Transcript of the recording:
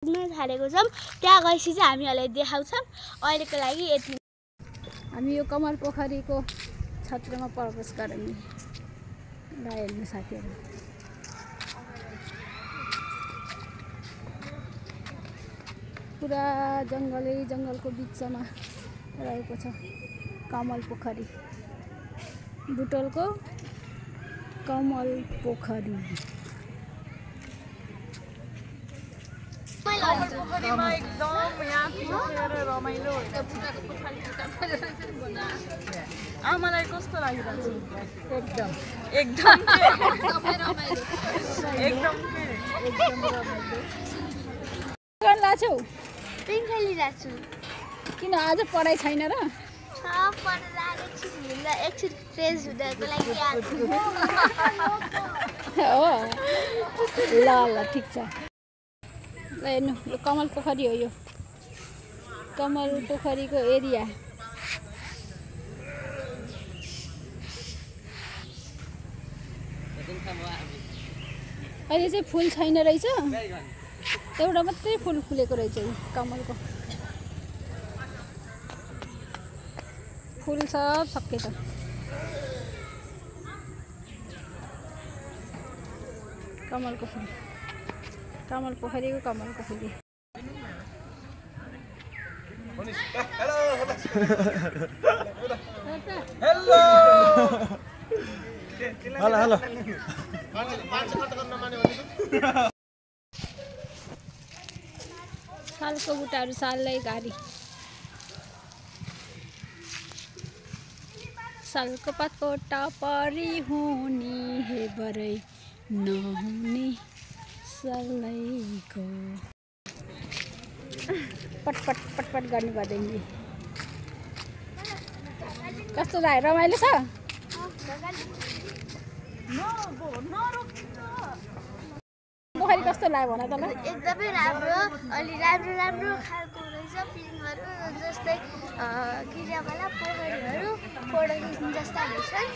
थालेको छौं। त्यहाँ गएपछि चाहिँ हामीहरुलाई देखाउँछौं। अहिलेको लागि यति। हामी यो कमल पोखरीको छत्रमा प्रवेश गरौँ नि। ल हेर्नु साथीहरु। पुरा जंगलको बीचमा रहेको छ कमल पोखरी। बुटोलको कमल पोखरी। पोखरीमा एकदम यहाँ बसेर रमाइलो आमालाई कस्तो लागिरहेछ एकदम लाछौ पेन खेलिरहेको छु। किन आज पढाइ छैन र? एकछिन फ्रेस हुँदाको लागि हो ल ठिक छ। ल हेर्नु यो कमल पोखरी हो। यो कमल पोखरीको एरिया। अहिले चाहिँ फुल छैन रहेछ। एउटा मात्रै फुल फुलेको रहेछ यो कमलको। फुल सब सकिएछ। कमलको फुल। कमल पोखरीको कमलको फुल। हेलो सालको बुट्टाहरू साललाई घारी। सालको पातको टापरी हुने हे बरै नहुने सालैको। पटपट पटपट गर्नु पर्दैन। कस्तो लाग्यो? रमाइलो छ? पोखरी कस्तो लाग्यो भन त ल? एकदमै राम्रो। अलि राम्रो खालको रहेछ पिङहरु जस्तै क्रियाकलाप पोखरीहरु फोटो खिच्न जस्ता रहेछन्।